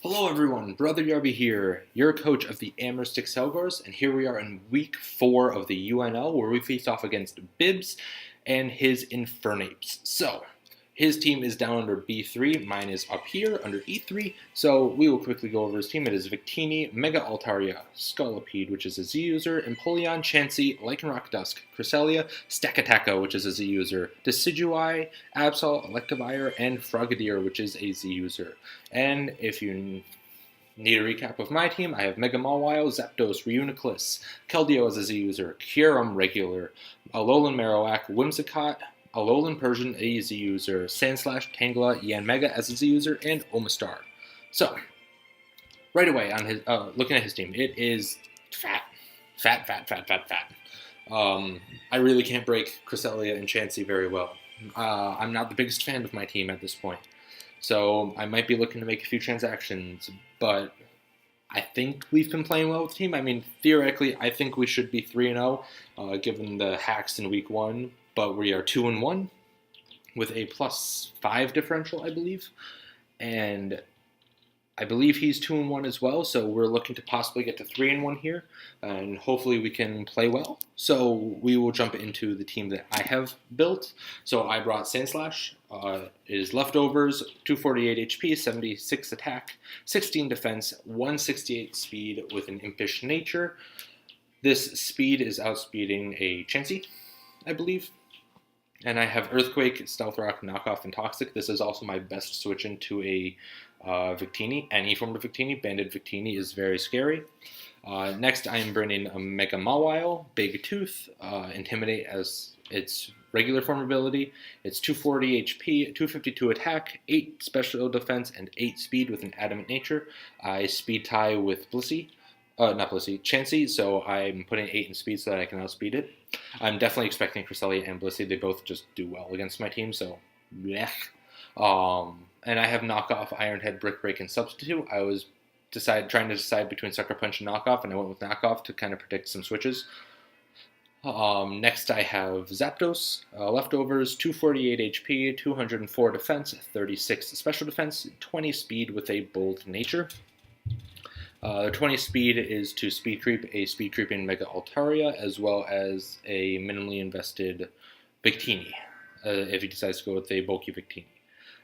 Hello everyone, Brother Yarby here, your coach of the Amherst Excelgors, and here we are in week 4 of the UNL where we face off against Bibs and his Infernapes. So, his team is down under B3, mine is up here under E3, so we will quickly go over his team. It is Victini, Mega Altaria, Scolipede, which is a Z user, Empoleon, Chansey, Lycanroc Dusk, Cresselia, Stakataka, which is a Z user, Decidueye, Absol, Electivire, and Frogadier, which is a Z user. And if you need a recap of my team, I have Mega Mawile, Zapdos, Reuniclus, Keldeo as a Z user, Kyurem regular, Alolan Marowak, Whimsicott, Alolan Persian a Z user, Sandslash, Tangela, Yanmega as a Z user, and Omastar. So, right away on his looking at his team, it is fat. I really can't break Cresselia and Chansey very well. I'm not the biggest fan of my team at this point. So I might be looking to make a few transactions, but I think we've been playing well with the team. I mean, theoretically, I think we should be 3-0, given the hacks in week 1, but we are 2-1 with a +5 differential, I believe. And I believe he's 2-1 as well, so we're looking to possibly get to 3-1 here, and hopefully we can play well. So we will jump into the team that I have built. So I brought Sandslash. It is leftovers, 248 HP, 76 attack, 16 defense, 168 speed with an impish nature. This speed is outspeeding a Chansey, I believe. And I have Earthquake, Stealth Rock, Knockoff, and Toxic. This is also my best switch into a Victini. Any form of Victini. Banded Victini is very scary. Next, I am bringing a Mega Mawile, Big Tooth, Intimidate as its regular form ability. It's 240 HP, 252 attack, 8 special defense, and 8 speed with an adamant nature. I speed tie with Chansey, so I'm putting 8 in speed so that I can outspeed it. I'm definitely expecting Cresselia and Blissey. They both just do well against my team, so blech. And I have Knockoff, Ironhead, Brick Break, and Substitute. I was trying to decide between Sucker Punch and Knockoff, and I went with Knockoff to kind of predict some switches. Next I have Zapdos, leftovers, 248 HP, 204 defense, 36 special defense, 20 speed with a bold nature. 20 speed is to speed creep a speed creeping Mega Altaria, as well as a minimally invested Victini, if he decides to go with a bulky Victini.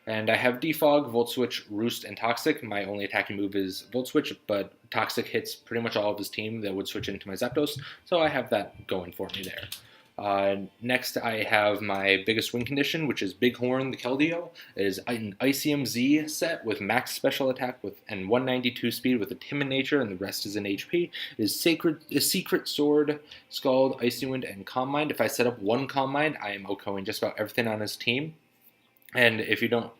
And I have Defog, Volt Switch, Roost, and Toxic. My only attacking move is Volt Switch, but Toxic hits pretty much all of his team that would switch into my Zapdos, so I have that going for me there. Next, I have my biggest win condition, which is Bighorn the Keldeo. It is an Icium Z set with max special attack and 192 speed with a timid nature, and the rest is in HP. It is Secret Sword, Scald, Icy Wind, and Calm Mind. If I set up one Calm Mind, I am OHKOing just about everything on his team. And if you don't,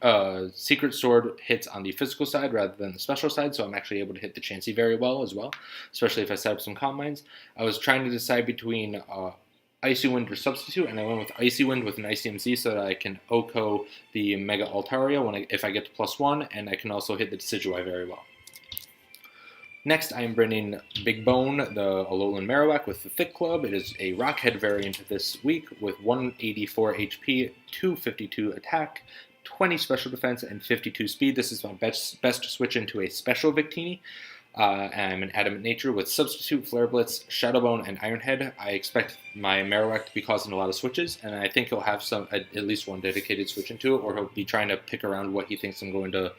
Secret Sword hits on the physical side rather than the special side, so I'm actually able to hit the Chansey very well as well, especially if I set up some Calm Minds. I was trying to decide between Icy Wind or Substitute, and I went with Icy Wind with an Icium Z so that I can OHKO the Mega Altaria if I get to +1, and I can also hit the Decidueye very well. Next, I am bringing Big Bone, the Alolan Marowak with the Thick Club. It is a Rockhead variant this week with 184 HP, 252 attack, 20 special defense, and 52 speed. This is my best switch into a special Victini. I'm an Adamant Nature with Substitute, Flare Blitz, Shadow Bone, and Ironhead. I expect my Marowak to be causing a lot of switches, and I think he'll have at least one dedicated switch into it, or he'll be trying to pick around what he thinks I'm going to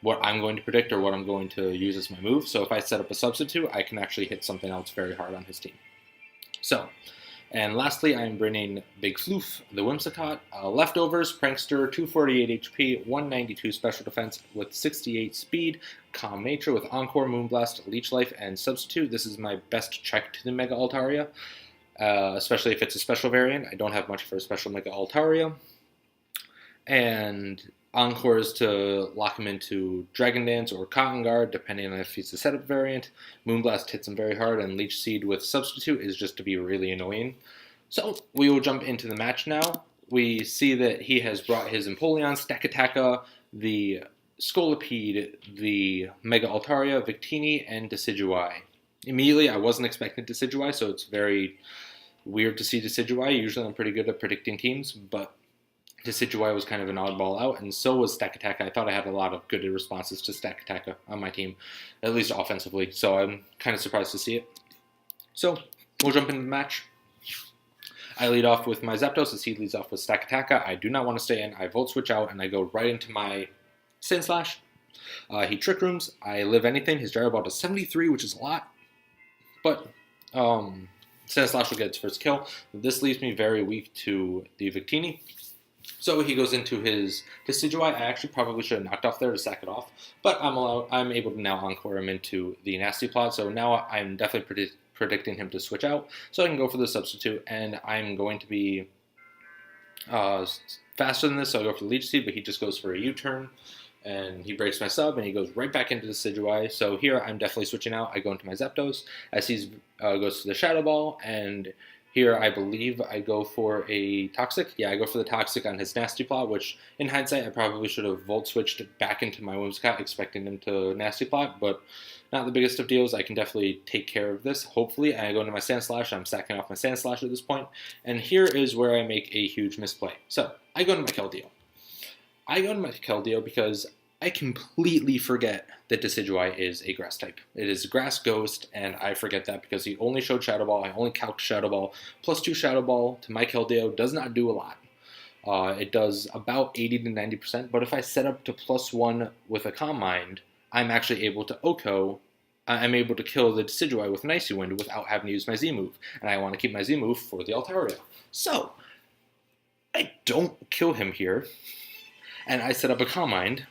what I'm going to predict or what I'm going to use as my move. So if I set up a Substitute, I can actually hit something else very hard on his team. So, and lastly, I'm bringing Big Floof, the Whimsicott, leftovers, Prankster, 248 HP, 192 special defense with 68 speed, Calm Nature with Encore, Moonblast, Leech Life, and Substitute. This is my best check to the Mega Altaria, especially if it's a special variant. I don't have much for a special Mega Altaria. And Encore is to lock him into Dragon Dance or Cotton Guard, depending on if he's a setup variant. Moonblast hits him very hard, and Leech Seed with Substitute is just to be really annoying. So we will jump into the match now. We see that he has brought his Empoleon, Stakataka, the Scolipede, the Mega Altaria, Victini, and Decidueye. Immediately, I wasn't expecting Decidueye, so it's very weird to see Decidueye. Usually I'm pretty good at predicting teams, but Decidueye was kind of an oddball out, and so was Stack Attack. I thought I had a lot of good responses to Stack Attack on my team, at least offensively, so I'm kind of surprised to see it. So, we'll jump into the match. I lead off with my Zapdos as he leads off with Stack Attack. I do not want to stay in. I Volt Switch out, and I go right into my Sandslash. He Trick Rooms. I live anything. His Gyro Ball does 73, which is a lot, but Sandslash will get its first kill. This leaves me very weak to the Victini. So he goes into his Decidueye. I actually probably should have knocked off there to sack it off, but I'm able to now encore him into the Nasty Plot. So now I'm definitely predicting him to switch out, so I can go for the substitute, and I'm going to be faster than this, so I go for the Leech Seed, but he just goes for a U-turn, and he breaks my sub, and he goes right back into the Decidueye. So here I'm definitely switching out. I go into my Zapdos as he goes for the Shadow Ball, and here I believe I go for a Toxic. Yeah, I go for the Toxic on his Nasty Plot, which in hindsight I probably should have Volt Switched back into my Whimsicott, expecting him to Nasty Plot, but not the biggest of deals. I can definitely take care of this, hopefully. And I go into my Sandslash. I'm sacking off my Sandslash at this point. And here is where I make a huge misplay. So I go into my Keldeo. I go into my Keldeo because I completely forget that Decidueye is a Grass type. It is Grass Ghost, and I forget that because he only showed Shadow Ball. I only calced Shadow Ball. +2 Shadow Ball to my Keldeo does not do a lot. It does about 80 to 90%, but if I set up to +1 with a Calm Mind, I'm actually able to OHKO. I'm able to kill the Decidueye with an Icy Wind without having to use my Z move, and I want to keep my Z move for the Altaria. So, I don't kill him here, and I set up a Calm Mind,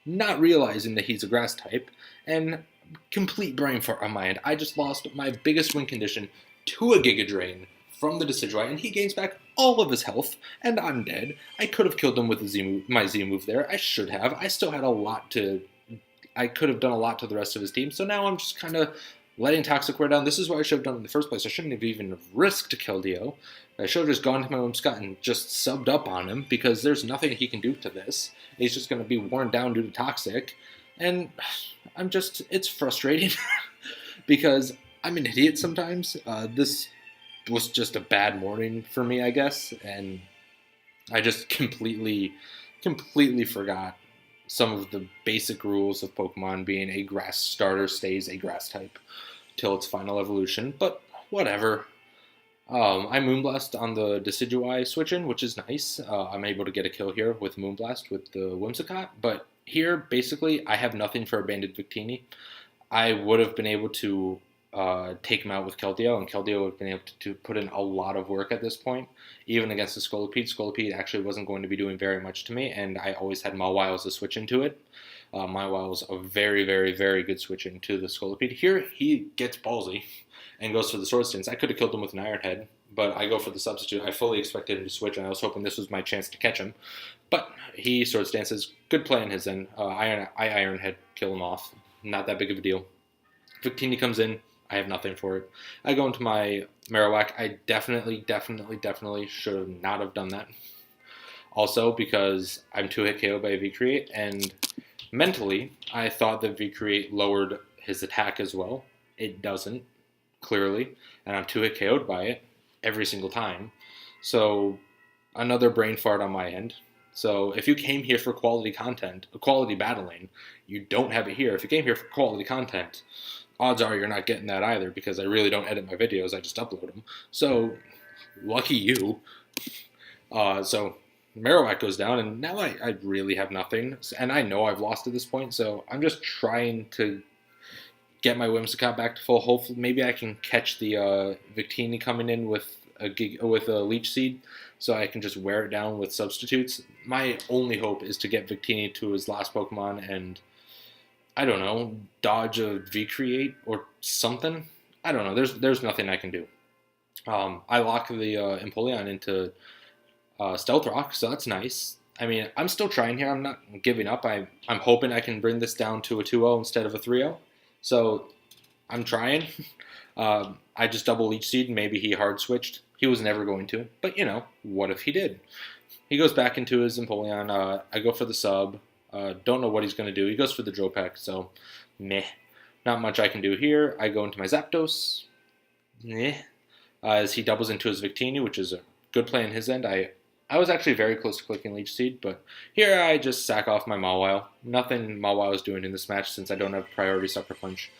not realizing that he's a Grass type, and complete brain fart on my end. I just lost my biggest win condition to a Giga Drain from the Decidueye, and he gains back all of his health, and I'm dead. I could have killed him with my Z move there. I should have. I still had a lot to... I could have done a lot to the rest of his team, so now I'm just kind of letting Toxic wear down. This is what I should have done in the first place. I shouldn't have even risked Keldeo. I should have just gone to my Whimsicott and just subbed up on him, because there's nothing he can do to this. He's just going to be worn down due to Toxic, and it's frustrating, because I'm an idiot sometimes. This was just a bad morning for me, I guess, and I just completely forgot some of the basic rules of Pokemon, being a Grass starter stays a Grass type till its final evolution, but whatever. I Moonblast on the Decidueye switch-in, which is nice. I'm able to get a kill here with Moonblast with the Whimsicott, but here, basically, I have nothing for a Banded Victini. I would have been able to take him out with Keldeo, and Keldeo would have been able to put in a lot of work at this point, even against the Scolipede. Scolipede actually wasn't going to be doing very much to me, and I always had Mawile as a switch into it. Mawile was a very, very, very good switch into the Scolipede. Here, he gets ballsy and goes for the Sword Stance. I could have killed him with an Iron Head, but I go for the substitute. I fully expected him to switch, and I was hoping this was my chance to catch him. But he Sword Stances. Good play on his end. I Iron Head, kill him off. Not that big of a deal. Victini comes in. I have nothing for it. I go into my Marowak. I definitely should not have done that. Also, because I'm 2-hit KO'd by V-Create, and mentally, I thought that V-Create lowered his attack as well. It doesn't, clearly, and I'm 2-hit KO'd by it every single time. So, another brain fart on my end. So, if you came here for quality content, quality battling, you don't have it here. If you came here for quality content, odds are you're not getting that either, because I really don't edit my videos, I just upload them. So, lucky you. So, Marowak goes down, and now I really have nothing. And I know I've lost at this point, so I'm just trying to get my Whimsicott back to full. Hopefully, maybe I can catch the Victini coming in with a Leech Seed, so I can just wear it down with substitutes. My only hope is to get Victini to his last Pokemon and, I don't know, dodge a V-Create or something. I don't know. There's nothing I can do. I lock the Empoleon into Stealth Rock, so that's nice. I mean, I'm still trying here. I'm not giving up. I'm hoping I can bring this down to a 2-0 instead of a 3-0. So I'm trying. I just double Leech Seed, and maybe he hard switched. He was never going to. But, what if he did? He goes back into his Empoleon. I go for the sub. Don't know what he's going to do. He goes for the Dropek, so meh. Not much I can do here. I go into my Zapdos. Meh. As he doubles into his Victini, which is a good play on his end. I I was actually very close to clicking Leech Seed, but here I just sack off my Mawile. Nothing Mawile is doing in this match since I don't have priority Sucker Punch.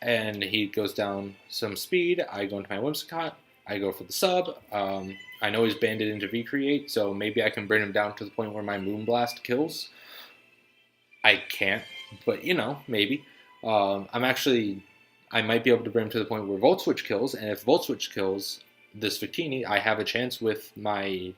And he goes down some speed. I go into my Whimsicott. I go for the sub. I know he's banded into V-Create, so maybe I can bring him down to the point where my Moonblast kills. I can't, but maybe. I might be able to bring him to the point where Volt Switch kills, and if Volt Switch kills this Victini, I have a chance with my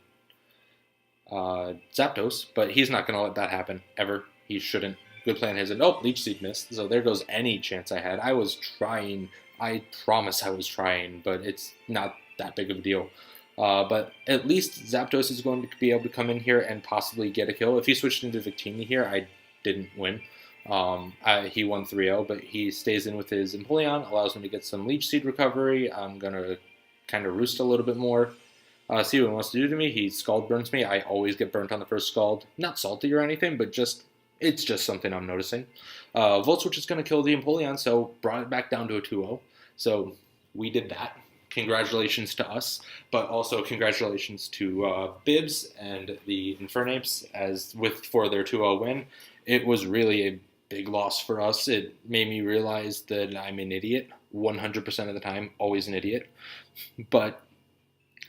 Zapdos, but he's not going to let that happen, ever. He shouldn't. Good plan hasn't. Oh, Leech Seed missed, so there goes any chance I had. I was trying. I promise I was trying, but it's not that big of a deal. But at least Zapdos is going to be able to come in here and possibly get a kill. If he switched into Victini here, I didn't win. He won 3-0, but he stays in with his Empoleon, allows him to get some Leech Seed recovery. I'm going to kind of roost a little bit more. See what he wants to do to me. He Scald Burns me. I always get burnt on the first Scald. Not salty or anything, but it's just something I'm noticing. Volt Switch is going to kill the Empoleon, so brought it back down to a 2-0. So we did that. Congratulations to us, but also congratulations to Bibs and the Infernapes for their 2-0 win. It was really a big loss for us. It made me realize that I'm an idiot 100% of the time, always an idiot. But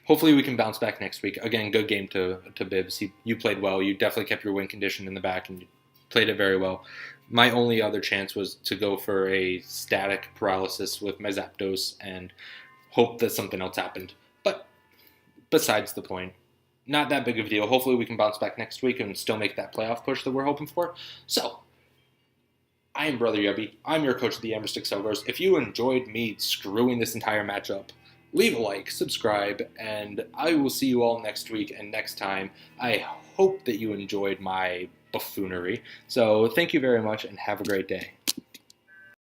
hopefully we can bounce back next week. Again, good game to Bibs. You played well. You definitely kept your win condition in the back and you played it very well. My only other chance was to go for a static paralysis with my Zapdos and hope that something else happened. But besides the point, not that big of a deal. Hopefully we can bounce back next week and still make that playoff push that we're hoping for. So, I am Brother Yubby. I'm your coach of the Amberstick Sellers. If you enjoyed me screwing this entire matchup, leave a like, subscribe, and I will see you all next week and next time. I hope that you enjoyed my buffoonery. So thank you very much and have a great day.